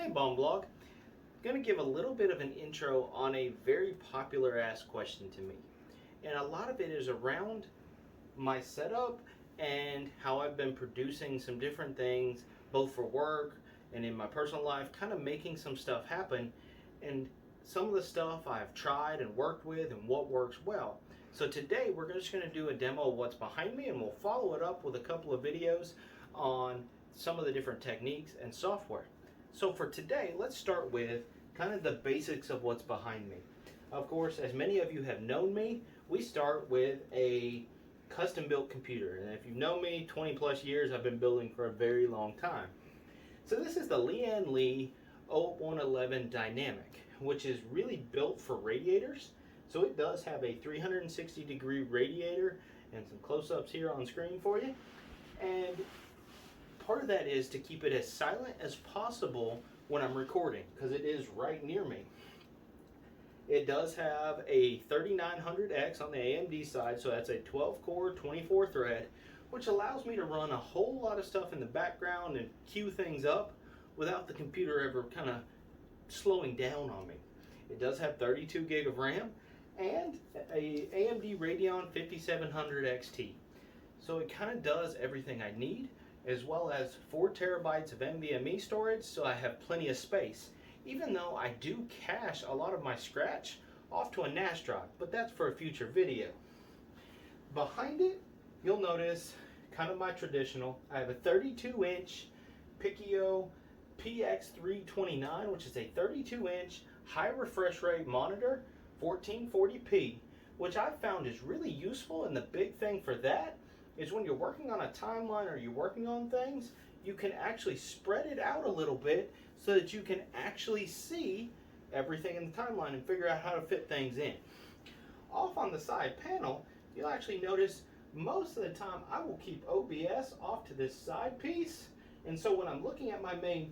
Hey Baum blog, I'm going to give a little bit of an intro on a very popular asked question to me. And a lot of it is around my setup and how I've been producing some different things, both for work and in my personal life, kind of making some stuff happen. And some of the stuff I've tried and worked with and what works well. So today we're just going to do a demo of what's behind me, and we'll follow it up with a couple of videos on some of the different techniques and software. So for today, let's start with kind of the basics of what's behind me. Of course, as many of you have known me, we start with a custom built computer. And if you've known me 20 plus years, I've been building for a very long time. So this is the Lee 0111 Dynamic, which is really built for radiators. So it does have a 360-degree radiator and some close-ups here on screen for you. And part of that is to keep it as silent as possible when I'm recording, because it is right near me. It does have a 3900X on the AMD side, so that's a 12-core, 24-thread, which allows me to run a whole lot of stuff in the background and queue things up without the computer ever kind of slowing down on me. It does have 32 gig of RAM and a AMD Radeon 5700 XT. So it kind of does everything I need, as well as 4 terabytes of NVMe storage, so I have plenty of space, even though I do cache a lot of my scratch off to a NAS drive, but that's for a future video. Behind it, you'll notice kind of my traditional, I have a 32-inch Pico PX329, which is a 32-inch high refresh rate monitor, 1440p, which I've found is really useful. And the big thing for that is when you're working on a timeline or you're working on things, you can actually spread it out a little bit so that you can actually see everything in the timeline and figure out how to fit things in. Off on the side panel, you'll actually notice most of the time I will keep OBS off to this side piece, and so when I'm looking at my main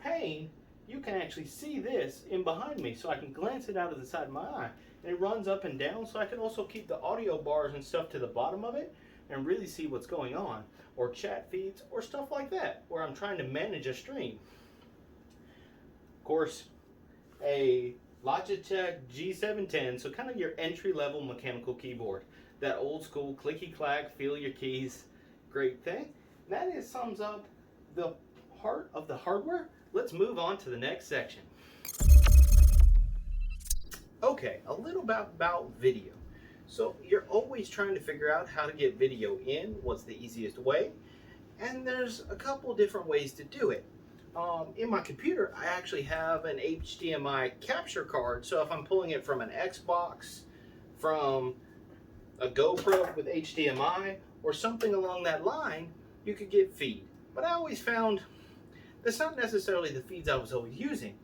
pane, you can actually see this in behind me, so I can glance it out of the side of my eye. And it runs up and down, so I can also keep the audio bars and stuff to the bottom of it and really see what's going on, or chat feeds, or stuff like that, where I'm trying to manage a stream. Of course, a Logitech G710, so kind of your entry-level mechanical keyboard. That old school clicky-clack, feel your keys, great thing. That sums up the heart of the hardware. Let's move on to the next section. Okay, a little about video. So you're always trying to figure out how to get video in, what's the easiest way, and there's a couple different ways to do it. In my computer, I actually have an HDMI capture card, so if I'm pulling it from an Xbox, from a GoPro with HDMI, or something along that line, you could get feed. But I always found that's not necessarily the feeds I was always using.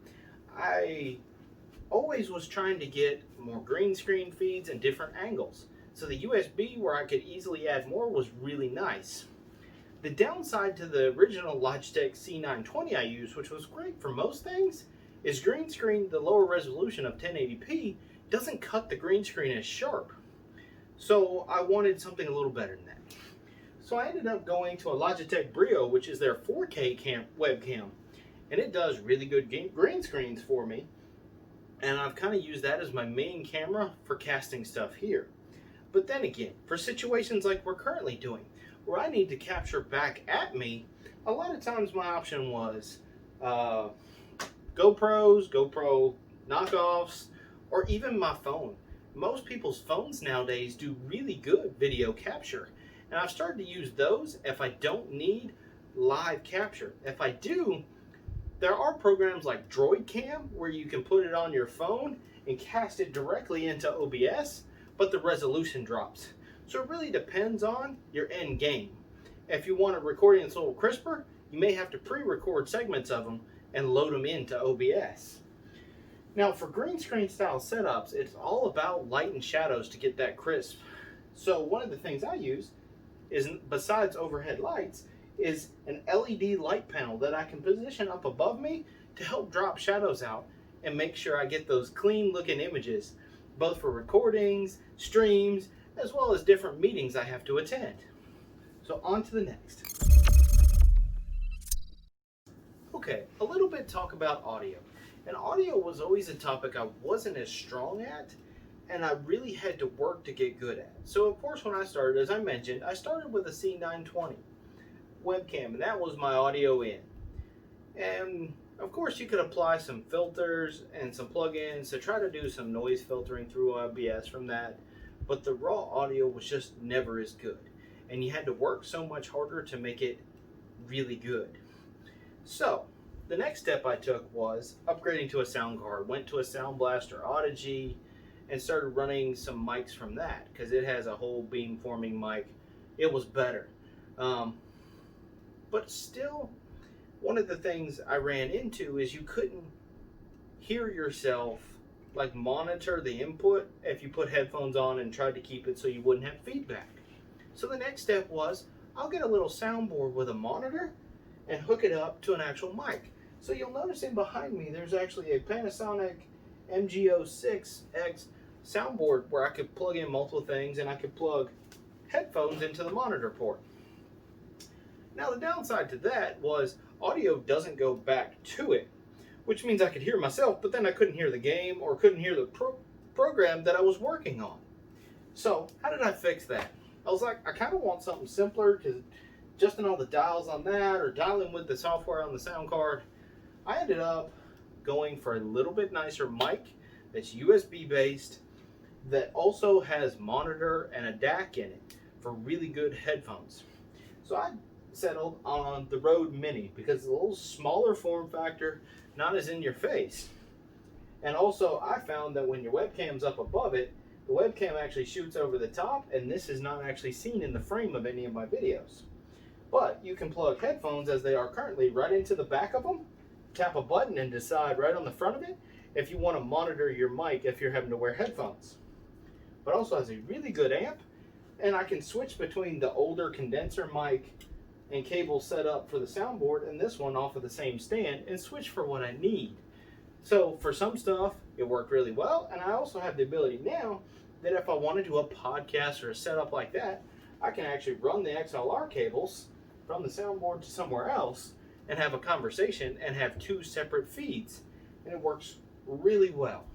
I always was trying to get more green screen feeds and different angles. So the USB, where I could easily add more, was really nice. The downside to the original Logitech C920 I used, which was great for most things, is green screen, the lower resolution of 1080p, doesn't cut the green screen as sharp. So I wanted something a little better than that. So I ended up going to a Logitech Brio, which is their 4K webcam. And it does really good green screens for me. And I've kind of used that as my main camera for casting stuff here. But then again, for situations like we're currently doing, where I need to capture back at me, a lot of times my option was GoPros, GoPro knockoffs, or even my phone. Most people's phones nowadays do really good video capture. And I've started to use those if I don't need live capture. If I do, there are programs like DroidCam where you can put it on your phone and cast it directly into OBS, but the resolution drops. So it really depends on your end game. If you want a recording that's a little crisper, you may have to pre-record segments of them and load them into OBS. Now for green screen style setups, it's all about light and shadows to get that crisp. So one of the things I use is, besides overhead lights, is an LED light panel that I can position up above me to help drop shadows out and make sure I get those clean looking images, both for recordings, streams, as well as different meetings I have to attend. So on to the next. Okay, a little bit talk about audio. And audio was always a topic I wasn't as strong at, and I really had to work to get good at. So of course when I started, as I mentioned, I started with a C920 webcam, and that was my audio in. And of course you could apply some filters and some plugins to try to do some noise filtering through OBS from that, but the raw audio was just never as good. And you had to work so much harder to make it really good. So the next step I took was upgrading to a sound card. Went to a Sound Blaster Audigy and started running some mics from that because it has a whole beamforming mic. It was better. But still, one of the things I ran into is you couldn't hear yourself, like monitor the input if you put headphones on and tried to keep it so you wouldn't have feedback. So the next step was I'll get a little soundboard with a monitor and hook it up to an actual mic. So you'll notice in behind me there's actually a Panasonic MG06X soundboard where I could plug in multiple things and I could plug headphones into the monitor port. Now the downside to that was audio doesn't go back to it, which means I could hear myself, but then I couldn't hear the game or couldn't hear the program that I was working on. So how did I fix that? I was like, I kind of want something simpler because adjusting all the dials on that or dialing with the software on the sound card, I ended up going for a little bit nicer mic that's USB based that also has monitor and a DAC in it for really good headphones. So I settled on the Rode Mini because it's a little smaller form factor, not as in your face. And also I found that when your webcam's up above it, the webcam actually shoots over the top, and this is not actually seen in the frame of any of my videos. But you can plug headphones as they are currently right into the back of them, tap a button and decide right on the front of it if you want to monitor your mic if you're having to wear headphones. But also has a really good amp, and I can switch between the older condenser mic and cable set up for the soundboard and this one off of the same stand and switch for what I need. So for some stuff it worked really well, and I also have the ability now that if I want to do a podcast or a setup like that, I can actually run the XLR cables from the soundboard to somewhere else and have a conversation and have two separate feeds, and it works really well.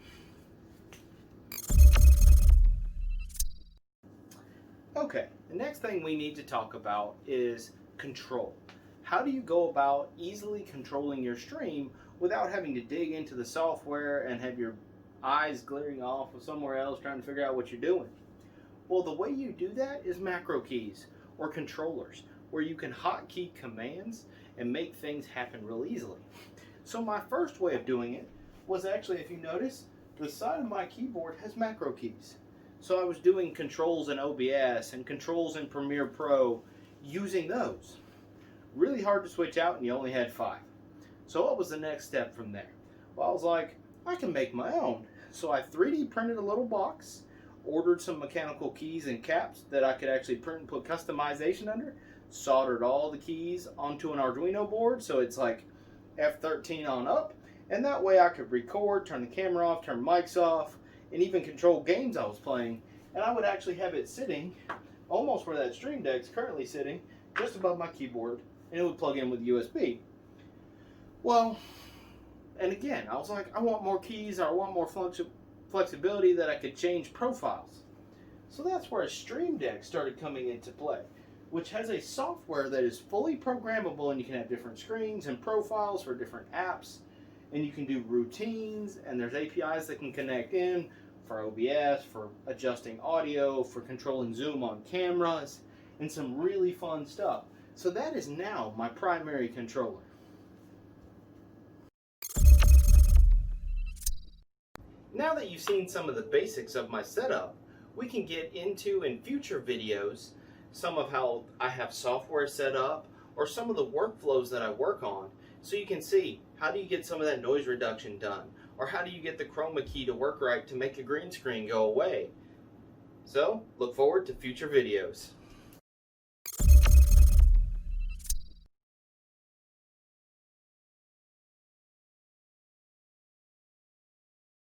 Okay, the next thing we need to talk about is control. How do you go about easily controlling your stream without having to dig into the software and have your eyes glaring off of somewhere else trying to figure out what you're doing? Well, the way you do that is macro keys or controllers, where you can hotkey commands and make things happen real easily. So my first way of doing it was actually, if you notice, the side of my keyboard has macro keys. So I was doing controls in OBS and controls in Premiere Pro using those. Really hard to switch out, and you only had 5. So what was the next step from there? Well, I was like, I can make my own. So I 3D printed a little box, ordered some mechanical keys and caps that I could actually print and put customization under, soldered all the keys onto an Arduino board so it's like F13 on up, and that way I could record, turn the camera off, turn mics off, and even control games I was playing. And I would actually have it sitting almost where that Stream Deck's currently sitting, just above my keyboard, and it would plug in with USB. Well, and again, I was like, I want more keys, or I want more flexibility that I could change profiles. So that's where a Stream Deck started coming into play, which has a software that is fully programmable, and you can have different screens and profiles for different apps, and you can do routines, and there's APIs that can connect in for OBS, for adjusting audio, for controlling zoom on cameras, and some really fun stuff. So that is now my primary controller. Now that you've seen some of the basics of my setup, we can get into, in future videos, some of how I have software set up or some of the workflows that I work on, so you can see how do you get some of that noise reduction done, or how do you get the chroma key to work right to make a green screen go away. So look forward to future videos.